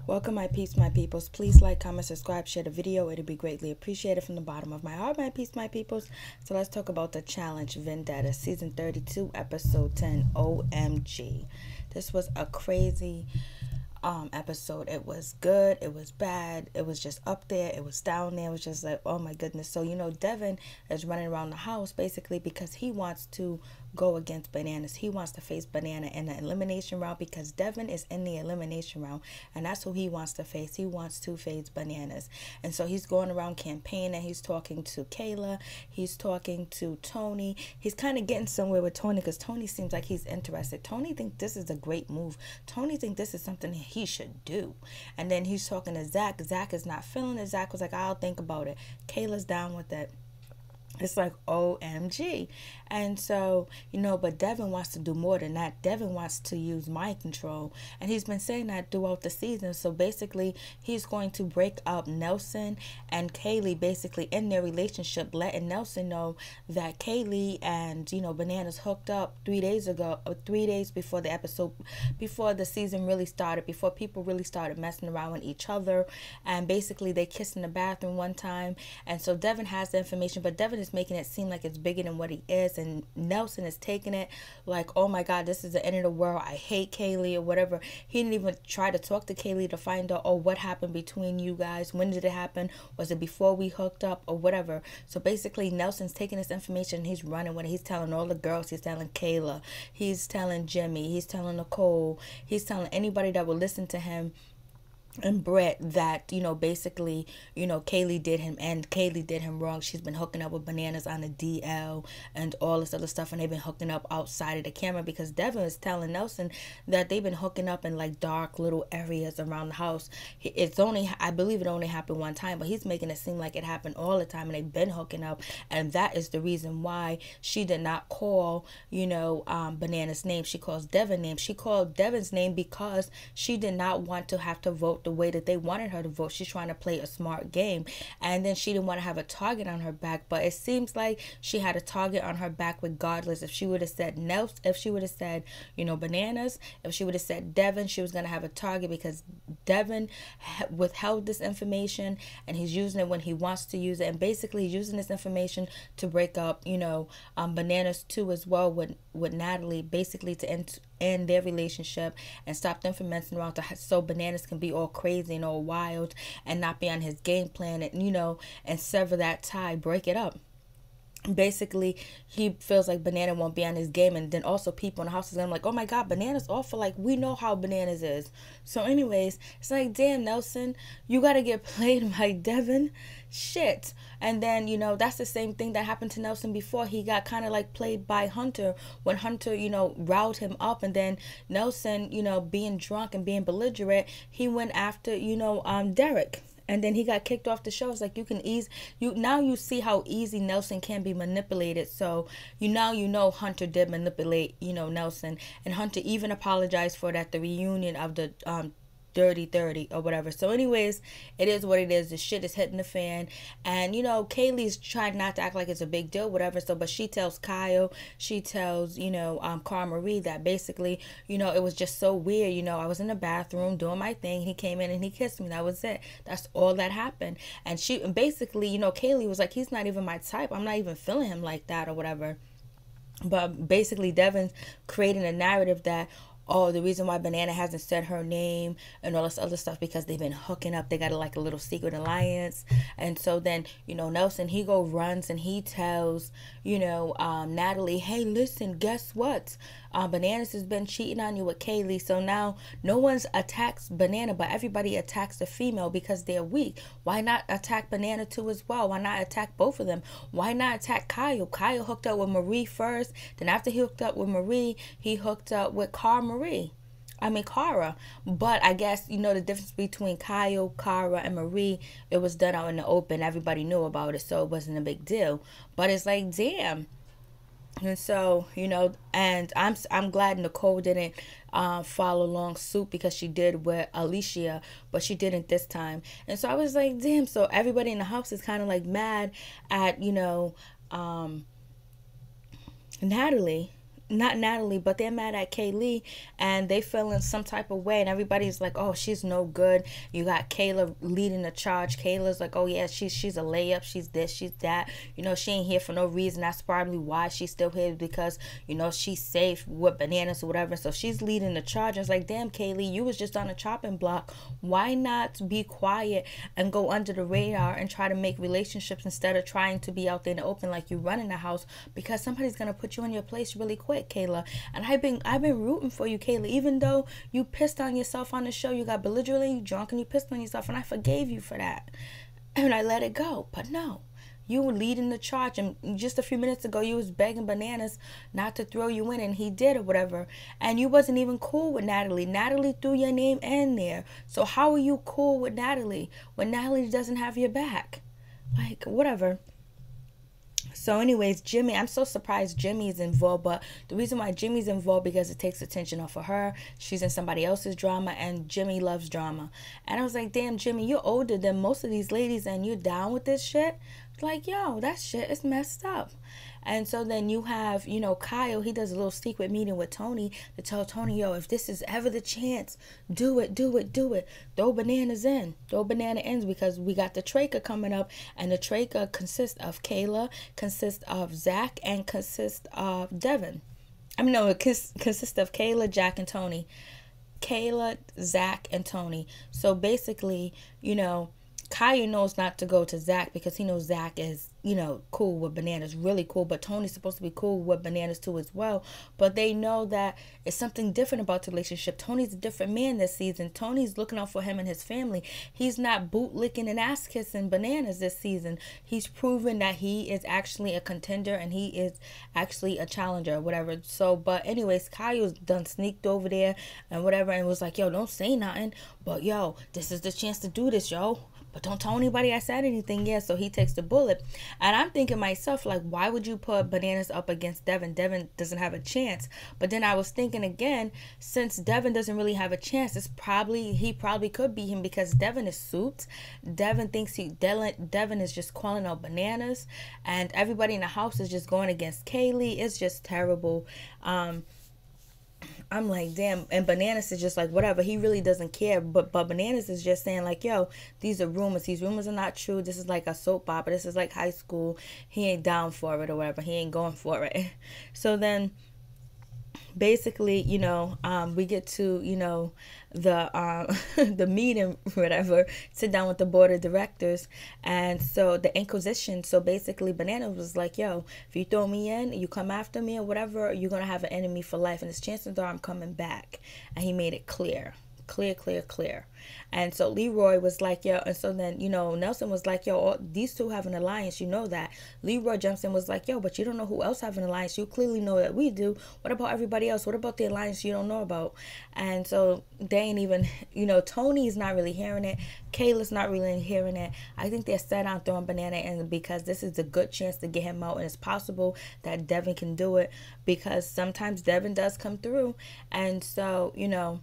Welcome, my peeps, my peoples. Please like, comment, subscribe, share the video. It'll be greatly appreciated from the bottom of my heart, my peeps, my peoples. So let's talk about the challenge Vendetta, season 32, episode 10. OMG. This was a crazy episode. It was good, it was bad, it was just up there, it was down there. It was just like, oh my goodness. So Devin is running around the house basically because he wants to go against Bananas. He wants to face Banana in the elimination round because Devin is in the elimination round, and that's who he wants to face. He wants to face Bananas. And so he's going around campaigning. He's talking to Kayla, he's talking to Tony. He's kind of getting somewhere with Tony because Tony seems like he's interested. Tony thinks this is a great move. Tony thinks this is something he should do. And then he's talking to Zach. Zach is not feeling it. Zach was like, I'll think about it. Kayla's down with it. It's like, OMG. And so, but Devin wants to do more than that. Devin wants to use mind control. And he's been saying that throughout the season. So basically, he's going to break up Nelson and Kaylee basically in their relationship, letting Nelson know that Kaylee and, Bananas hooked up 3 days ago, or 3 days before the episode, before the season really started, before people really started messing around with each other. And basically, they kissed in the bathroom one time. And so Devin has the information, but Devin is making it seem like it's bigger than what he is, and Nelson is taking it like, oh my god, this is the end of the world, I hate Kaylee or whatever. He didn't even try to talk to Kaylee to find out, oh, what happened between you guys, when did it happen, was it before we hooked up or whatever. So basically Nelson's taking this information and he's running with it. He's telling all the girls, he's telling Kayla, he's telling Jimmy, he's telling Nicole, he's telling anybody that will listen to him and Brett that, basically, Kaylee did him wrong. She's been hooking up with Bananas on the DL and all this other stuff, and they've been hooking up outside of the camera because Devin is telling Nelson that they've been hooking up in like dark little areas around the house. I believe it only happened one time, but he's making it seem like it happened all the time and they've been hooking up, and that is the reason why she did not call, Bananas' name. She calls Devin's name. She called Devin's name because she did not want to have to vote the way that they wanted her to vote. She's trying to play a smart game, and then she didn't want to have a target on her back, but it seems like she had a target on her back regardless. If she would have said Nelson, if she would have said Bananas, if she would have said Devin, she was going to have a target because Devin withheld this information and he's using it when he wants to use it, and basically he's using this information to break up Bananas too as well with Natalie, basically to end their relationship and stop them from messing around, so Bananas can be all crazy and all wild and not be on his game plan, and and sever that tie, break it up. Basically, he feels like Banana won't be on his game, and then also people in the house is gonna be like, oh my god, Banana's awful, like we know how Bananas is. So anyways, it's like, damn, Nelson, you gotta get played by Devin, shit. And then that's the same thing that happened to Nelson before. He got kind of like played by Hunter when Hunter riled him up, and then Nelson being drunk and being belligerent, he went after Derek. And then he got kicked off the show. It's like, now you see how easy Nelson can be manipulated. So Hunter did manipulate Nelson, and Hunter even apologized for that, the reunion of the Dirty 30 or whatever. So anyways, it is what it is. The shit is hitting the fan, and Kaylee's trying not to act like it's a big deal, whatever. So but she tells Kyle, she tells Cara Marie that basically it was just so weird. I was in the bathroom doing my thing, he came in and he kissed me, that was it, that's all that happened. And she basically Kaylee was like, he's not even my type, I'm not even feeling him like that or whatever. But basically Devin's creating a narrative that, oh, the reason why Banana hasn't said her name and all this other stuff because they've been hooking up. They got a little secret alliance. And so then, Nelson, he runs and he tells, Natalie, hey, listen, guess what? Bananas has been cheating on you with Kaylee. So now no one's attacks Banana, but everybody attacks the female because they're weak. Why not attack Banana too as well? Why not attack both of them? Why not attack Kyle? Kyle hooked up with Marie first. Then after he hooked up with Marie, he hooked up with Cara. But I guess, the difference between Kyle, Cara, and Marie, it was done out in the open. Everybody knew about it, so it wasn't a big deal. But it's like, damn. And so, and I'm glad Nicole didn't follow along suit because she did with Alicia, but she didn't this time. And so I was like, damn. So everybody in the house is kind of like mad at, Natalie. not Natalie, but they're mad at Kaylee, and they feeling some type of way, and everybody's like, oh, she's no good. You got Kayla leading the charge. Kayla's like, oh yeah, she's a layup, she's this, she's that, you know, she ain't here for no reason. That's probably why she's still here, because, you know, she's safe with Bananas or whatever. So she's leading the charge. It's like, damn, Kaylee, you was just on a chopping block. Why not be quiet and go under the radar and try to make relationships instead of trying to be out there in the open like you running the house, because somebody's gonna put you in your place really quick, Kayla. And I've been rooting for you, Kayla, even though you pissed on yourself on the show. You got belligerently drunk and you pissed on yourself, and I forgave you for that, and I let it go. But no, you were leading the charge, and just a few minutes ago you was begging Bananas not to throw you in, and he did or whatever. And you wasn't even cool with Natalie. Natalie threw your name in there. So how are you cool with Natalie when Natalie doesn't have your back? Like, whatever. So anyways, Jimmy, I'm so surprised Jimmy is involved, but the reason why Jimmy's involved, because it takes attention off of her. She's in somebody else's drama, and Jimmy loves drama. And I was like, damn, Jimmy, you're older than most of these ladies, and you're down with this shit? Like, yo, that shit is messed up. And so then you have, you know, Kyle, he does a little secret meeting with Tony to tell Tony, yo, if this is ever the chance, do it, do it, do it. Throw Bananas in. Throw Banana ends, because we got the Traker coming up, and the Traker consists of Kayla, consists of Zach, and consists of Devin. I mean, no, it consists of Kayla, Jack, and Tony. Kayla, Zach, and Tony. So basically, you know, Kaya knows not to go to Zach because he knows Zach is, you know, cool with Bananas, really cool. But Tony's supposed to be cool with Bananas too as well. But they know that it's something different about the relationship. Tony's a different man this season. Tony's looking out for him and his family. He's not bootlicking and ass kissing Bananas this season. He's proven that he is actually a contender and he is actually a challenger or whatever. So, but anyways, Kaya's done sneaked over there and whatever, and was like, yo, don't say nothing. But yo, this is the chance to do this, yo. But don't tell anybody I said anything yet. So he takes the bullet. And I'm thinking myself, like, why would you put Bananas up against Devin? Devin doesn't have a chance. But then I was thinking again, since Devin doesn't really have a chance, he probably could beat him, because Devin is suits. Devin thinks Devin is just calling out Bananas, and everybody in the house is just going against Kaylee. It's just terrible. I'm like, damn. And Bananas is just like, whatever. He really doesn't care. But Bananas is just saying, like, yo, these are rumors. These rumors are not true. This is like a soap opera. This is like high school. He ain't down for it or whatever. He ain't going for it. So then, basically, you know, we get to, you know, the the meeting, whatever, sit down with the board of directors. And so the Inquisition, so basically Banana was like, yo, if you throw me in, you come after me or whatever, you're gonna have an enemy for life, and it's chances are I'm coming back. And he made it clear. And so Leroy was like, yo, and so then, you know, Nelson was like, yo, these two have an alliance, you know that. Leroy jumps in, was like, yo, but you don't know who else have an alliance. You clearly know that we do. What about everybody else? What about the alliance you don't know about? And so they ain't even, you know, Tony's not really hearing it. Kayla's not really hearing it. I think they're set on throwing Banana in, because this is a good chance to get him out, and it's possible that Devin can do it, because sometimes Devin does come through. And so, you know,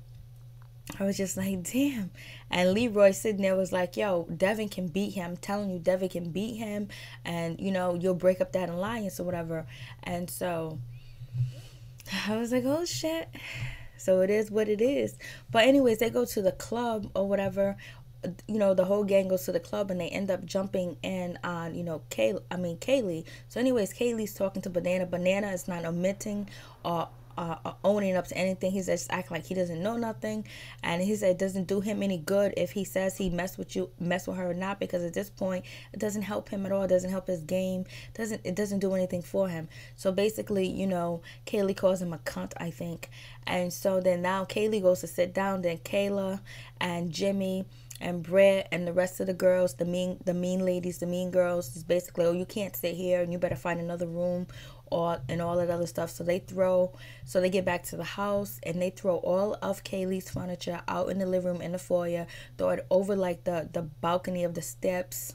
I was just like, damn. And Leroy sitting there was like, yo, Devin can beat him. I'm telling you, Devin can beat him. And, you know, you'll break up that alliance or whatever. And so I was like, oh, shit. So it is what it is. But anyways, they go to the club or whatever. You know, the whole gang goes to the club, and they end up jumping in on, you know, Kaylee. So anyways, Kaylee's talking to Banana. Banana is not omitting or owning up to anything. He just acting like he doesn't know nothing, and he said it doesn't do him any good if he says he mess with her or not, because at this point it doesn't help him at all. It doesn't help his game. It doesn't do anything for him. So basically, you know, Kaylee calls him a cunt, I think. And so then now Kaylee goes to sit down. Then Kayla and Jimmy and Brett and the rest of the girls, the mean ladies, the mean girls, is basically, oh, you can't sit here and you better find another room, and all that other stuff. So they get back to the house, and they throw all of Kaylee's furniture out in the living room, in the foyer, throw it over like the balcony of the steps,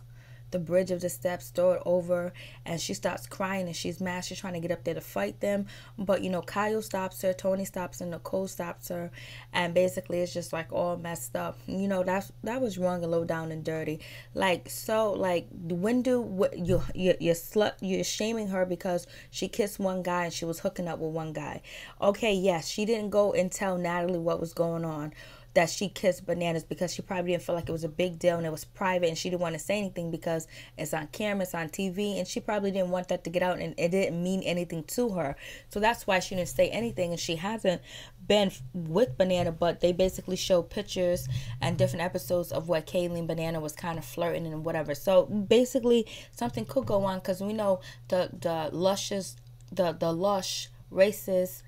the bridge of the steps, throw it over, and she starts crying and she's mad. She's trying to get up there to fight them, but you know, Kyle stops her, Tony stops her, Nicole stops her, and basically it's just like all messed up. You know, that was wrong and low down and dirty. Like, so like, when do you're shaming her because she kissed one guy and she was hooking up with one guy. Okay, yes, she didn't go and tell Natalie what was going on, that she kissed Bananas, because she probably didn't feel like it was a big deal and it was private, and she didn't want to say anything because it's on camera, it's on TV, and she probably didn't want that to get out, and it didn't mean anything to her. So that's why she didn't say anything, and she hasn't been with Banana, but they basically show pictures and different episodes of what Kaylee and Banana was kind of flirting and whatever. So basically something could go on, because we know the lush, racist,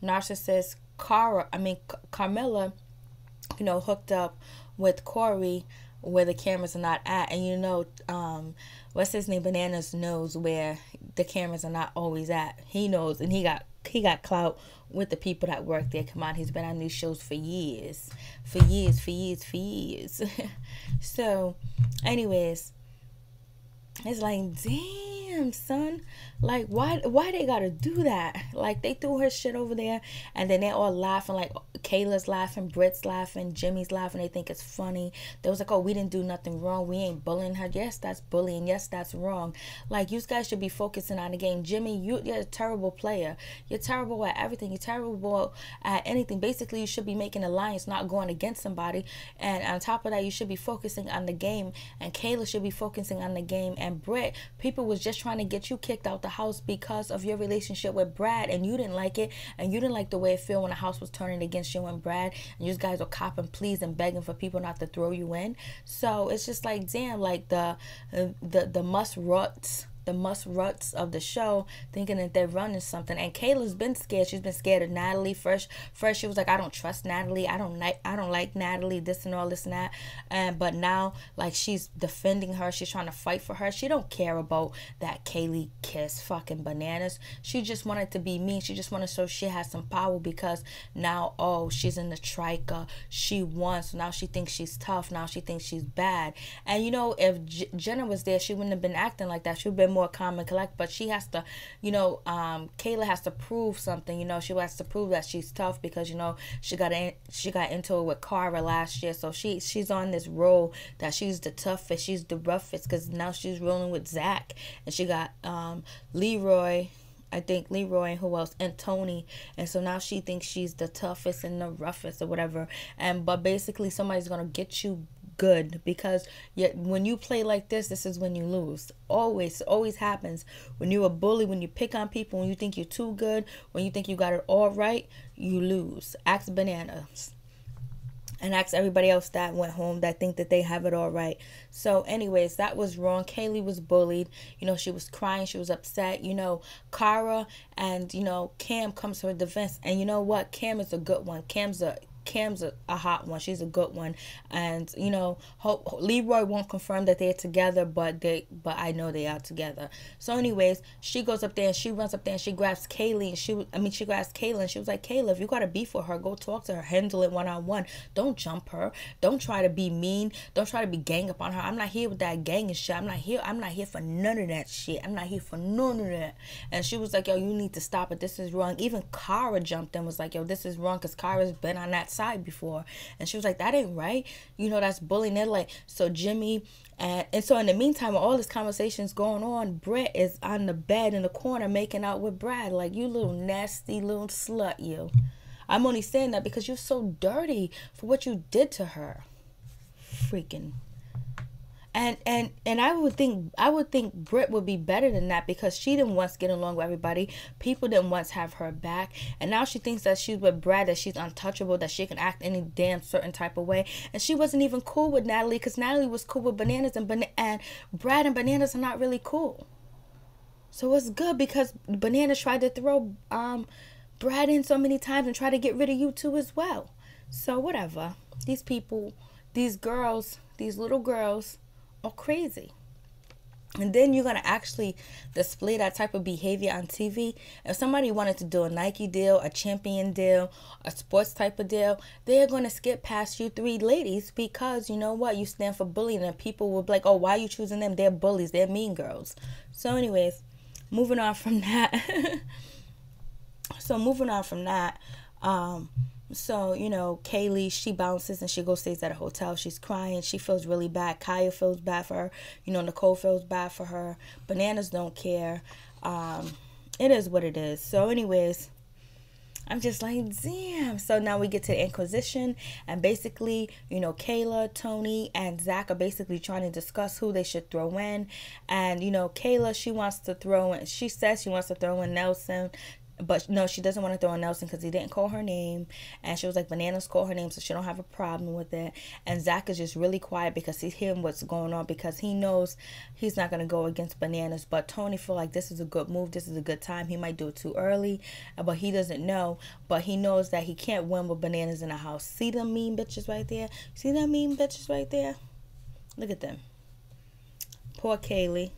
narcissist Carmela, you know, hooked up with Corey where the cameras are not at. And you know, what's his name, Bananas, knows where the cameras are not always at. He knows, and he got clout with the people that work there. Come on, he's been on these shows for years. So anyways, it's like, damn, son, like, why they gotta do that? Like, they threw her shit over there, and then they're all laughing, like Kayla's laughing, Britt's laughing, Jimmy's laughing. They think it's funny. They was like, oh, we didn't do nothing wrong, we ain't bullying her. Yes, that's bullying. Yes, that's wrong. Like, you guys should be focusing on the game. Jimmy, you're a terrible player. You're terrible at everything. You're terrible at anything. Basically, you should be making an alliance, not going against somebody. And on top of that, you should be focusing on the game, and Kayla should be focusing on the game. And Britt, people was just trying to get you kicked out the house because of your relationship with Brad, and you didn't like it, and you didn't like the way it felt when the house was turning against you and Brad, and you guys were copping pleas and begging for people not to throw you in. So it's just like, damn, like the must-ruts of the show thinking that they're running something. And Kayla's been scared. She's been scared of Natalie. First she was like, I don't trust Natalie. I don't like Natalie, this and all this and that. But now, like, she's defending her. She's trying to fight for her. She don't care about that Kaylee kissed fucking Bananas. She just wanted to be mean. She just wanted to show she has some power, because now, oh, she's in the trica. She won. So now she thinks she's tough. Now she thinks she's bad. And you know, if Jenna was there, she wouldn't have been acting like that. She would have been more calm and collect. But she has to, you know, Kayla has to prove something. You know, she has to prove that she's tough, because, you know, she got into it with Cara last year. So she's on this role that she's the toughest, she's the roughest, because now she's rolling with Zach, and she got Leroy, and who else, and Tony. And so now she thinks she's the toughest and the roughest or whatever. But basically somebody's gonna get you good, because when you play like this is when you lose. Always happens. When you're a bully, when you pick on people, when you think you're too good, when you think you got it all right, you lose. Ask Bananas, and ask everybody else that went home that think that they have it all right. So anyways, that was wrong. Kaylee was bullied. You know, she was crying. She was upset. You know, Cara and, you know, Cam comes to her defense. And you know what? Cam is a good one. Cam's a hot one. She's a good one. And, you know, Leroy won't confirm that they're together, but I know they are together. So anyways, she goes up there and she runs up there and she grabs Kaylee, and she grabs Kayla, and she was like, Kayla, if you got a beef with her, go talk to her, handle it one-on-one. Don't jump her. Don't try to be mean. Don't try to be gang up on her. I'm not here with that gang and shit. I'm not here for none of that shit. I'm not here for none of that. And she was like, yo, you need to stop it. This is wrong. Even Cara jumped in, was like, yo, this is wrong, because Cara's been on that side before. And she was like, that ain't right. You know, that's bullying. They're like, so Jimmy, and so in the meantime, while all this conversation's going on, Brett is on the bed in the corner making out with Brad. Like, you little nasty little slut, you. I'm only saying that because you're so dirty for what you did to her. Freaking. And I would think Britt would be better than that, because she didn't once get along with everybody. People didn't once have her back, and now she thinks that she's with Brad, that she's untouchable, that she can act any damn certain type of way. And she wasn't even cool with Natalie, because Natalie was cool with Bananas, and Brad and Bananas are not really cool. So it's good, because Bananas tried to throw Brad in so many times and try to get rid of you too as well. So whatever. These people, these girls, these little girls, are crazy. And then you're going to actually display that type of behavior on TV. If somebody wanted to do a Nike deal, a Champion deal, a sports type of deal, they're going to skip past you three ladies because, you know what, you stand for bullying. And people will be like, oh, why are you choosing them? They're bullies. They're mean girls. So anyways, moving on from that. So, you know, Kaylee, she bounces and she goes stays at a hotel. She's crying. She feels really bad. Kaya feels bad for her. You know, Nicole feels bad for her. Bananas don't care. It is what it is. So anyways, I'm just like, damn. So now we get to the Inquisition. And basically, you know, Kayla, Tony, and Zach are basically trying to discuss who they should throw in. And, you know, Kayla, she wants to throw in. She says she wants to throw in Nelson. But no, she doesn't want to throw in Nelson because he didn't call her name. And she was like, Bananas called her name, so she don't have a problem with it. And Zach is just really quiet because he's hearing what's going on, because he knows he's not going to go against Bananas. But Tony feel like this is a good move. This is a good time. He might do it too early, but he doesn't know. But he knows that he can't win with Bananas in the house. See them mean bitches right there? See them mean bitches right there? Look at them. Poor Kaylee.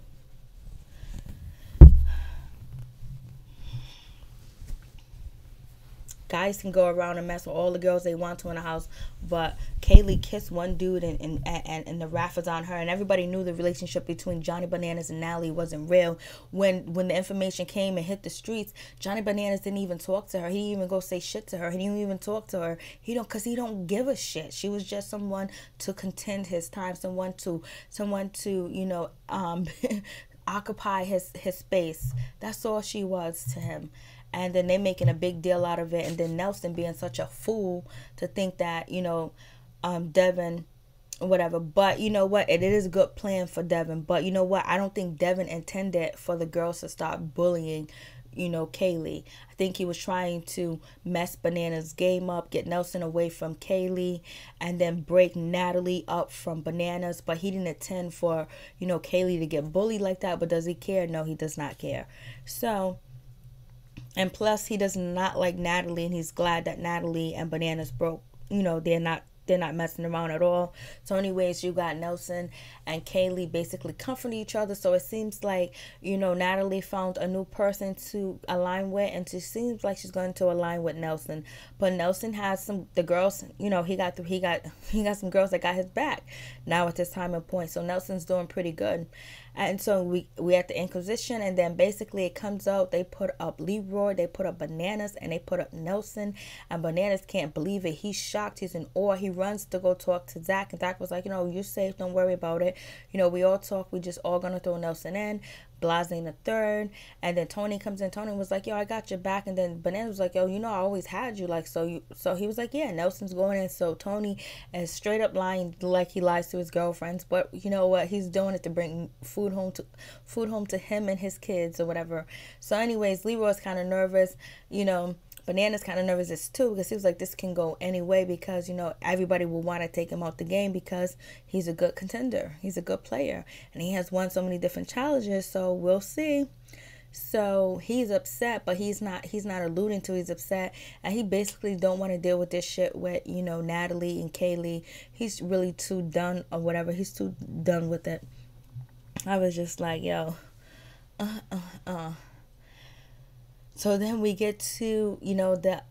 Guys can go around and mess with all the girls they want to in the house, but Kaylee kissed one dude and the wrath was on her, and everybody knew the relationship between Johnny Bananas and Natalie wasn't real. When the information came and hit the streets, Johnny Bananas didn't even talk to her. He didn't even go say shit to her. He didn't even talk to her. Because he don't give a shit. She was just someone to contend his time, someone to you know, occupy his space. That's all she was to him. And then they making a big deal out of it. And then Nelson being such a fool to think that, you know, Devin, whatever. But you know what? It is a good plan for Devin. But you know what? I don't think Devin intended for the girls to start bullying, you know, Kaylee. I think he was trying to mess Bananas' game up, get Nelson away from Kaylee, and then break Natalie up from Bananas. But he didn't intend for, you know, Kaylee to get bullied like that. But does he care? No, he does not care. So... And plus, he does not like Natalie, and he's glad that Natalie and Bananas broke. You know, they're not messing around at all. So anyways, you got Nelson and Kaylee basically comforting each other. So it seems like, you know, Natalie found a new person to align with, and it seems like she's going to align with Nelson. But Nelson has the girls, you know, he got some girls that got his back now at this time and point. So Nelson's doing pretty good. And so we at the Inquisition, and then basically it comes out, they put up Leroy, they put up Bananas, and they put up Nelson, and Bananas can't believe it. He's shocked, he's in awe. He runs to go talk to Zach, and Zach was like, you know, you're safe, don't worry about it. You know, we all talk, we just all gonna throw Nelson in. Blase in the third, and then Tony comes in. Tony was like, yo, I got your back. And then Bananas was like, yo, you know, I always had you. Like, so he was like, yeah, Nelson's going in. So Tony is straight up lying, like he lies to his girlfriends, but you know what, he's doing it to bring food home to him and his kids or whatever. So anyways, Leroy's kind of nervous, you know. Bananas kind of nervous too, because he was like, this can go any way, because, you know, everybody will want to take him out the game because he's a good contender. He's a good player, and he has won so many different challenges. So we'll see. So he's upset, but he's not alluding to he's upset, and he basically don't want to deal with this shit with, you know, Natalie and Kaylee. He's really too done or whatever. He's too done with it. I was just like, yo, So then we get to, you know, the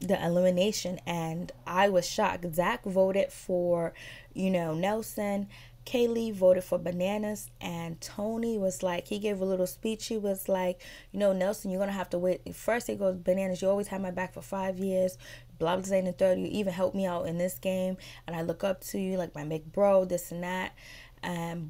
elimination, and I was shocked. Zach voted for, you know, Nelson. Kaylee voted for Bananas, and Tony was like, he gave a little speech. He was like, you know, Nelson, you're going to have to wait. First he goes, Bananas, you always had my back for 5 years. Blah, blah, blah, in the third, you even helped me out in this game, and I look up to you like my big bro, this and that.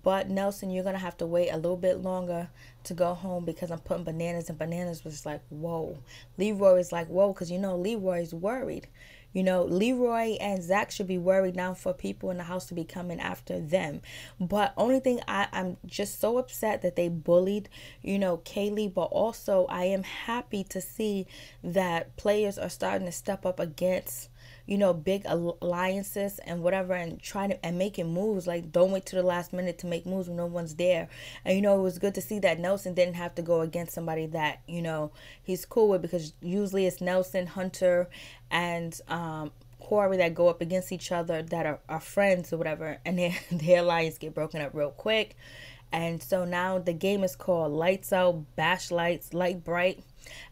But Nelson, you're going to have to wait a little bit longer to go home because I'm putting Bananas, and Bananas was like, whoa. Leroy is like, whoa, because, you know, Leroy's worried. You know, Leroy and Zach should be worried now for people in the house to be coming after them. But only thing, I'm just so upset that they bullied, you know, Kaylee. But also I am happy to see that players are starting to step up against, you know, big alliances and whatever, and trying to and making moves. Like, don't wait till the last minute to make moves when no one's there. And, you know, it was good to see that Nelson didn't have to go against somebody that, you know, he's cool with, because usually it's Nelson, Hunter, and Corey that go up against each other that are friends or whatever, and their alliance get broken up real quick. And so now the game is called Lights Out, Bash Lights, Light Bright.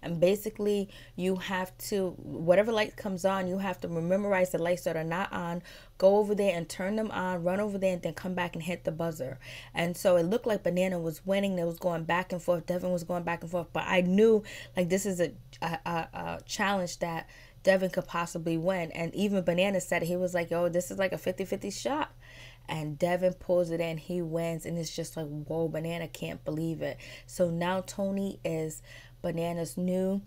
And basically you have to, whatever light comes on, you have to memorize the lights that are not on, go over there and turn them on, run over there, and then come back and hit the buzzer. And so it looked like Banana was winning. They was going back and forth. Devin was going back and forth. But I knew, like, this is a challenge that Devin could possibly win. And even Banana said it. He was like, yo, this is like a 50-50 shot. And Devin pulls it in, he wins, and it's just like, whoa, Banana can't believe it. So now Tony is Banana's new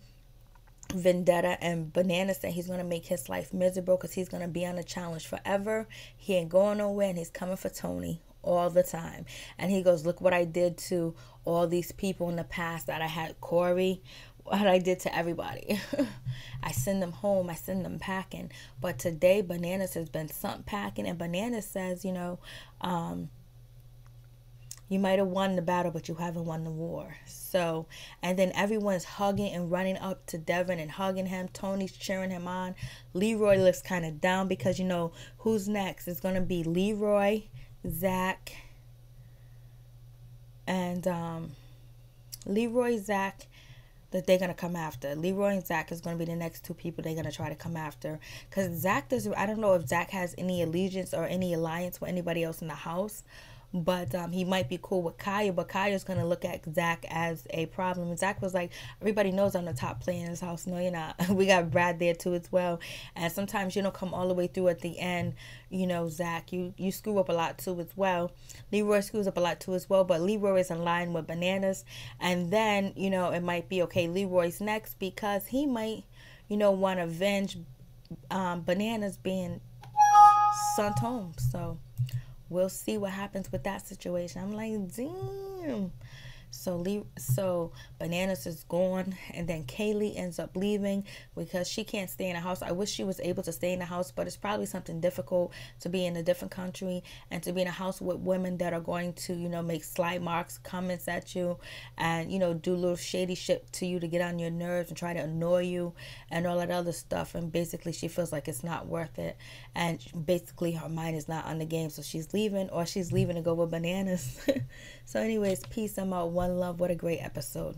vendetta, and Banana said he's going to make his life miserable because he's going to be on a challenge forever. He ain't going nowhere, and he's coming for Tony all the time. And he goes, look what I did to all these people in the past that I had, Corey, what I did to everybody. I send them home, I send them packing. But today Bananas has been sent packing, and Bananas says, you know, you might have won the battle, but you haven't won the war. So, and then everyone's hugging and running up to Devin and hugging him. Tony's cheering him on. Leroy looks kind of down because, you know, who's next? It's going to be Leroy, Zach, and Leroy, Zach, that they're going to come after. Leroy and Zach is going to be the next two people they're going to try to come after. Because Zach doesn't, I don't know if Zach has any allegiance or any alliance with anybody else in the house. But he might be cool with Kaya, but Kaya's going to look at Zach as a problem. And Zach was like, everybody knows I'm the top player in this house. No, you're not. We got Brad there too as well. And sometimes you don't come all the way through at the end. You know, Zach, you screw up a lot too as well. Leroy screws up a lot too as well. But Leroy is in line with Bananas. And then, you know, it might be, okay, Leroy's next because he might, you know, want to avenge Bananas being sent home. So we'll see what happens with that situation. I'm like, damn. So Bananas is gone, and then Kaylee ends up leaving because she can't stay in the house. I wish she was able to stay in the house, but it's probably something difficult to be in a different country and to be in a house with women that are going to, you know, make sly marks, comments at you, and, you know, do little shady shit to you to get on your nerves and try to annoy you and all that other stuff. And basically she feels like it's not worth it, and basically her mind is not on the game, so she's leaving, or she's leaving to go with Bananas. So anyways, peace. I'm out. One love. What a great episode.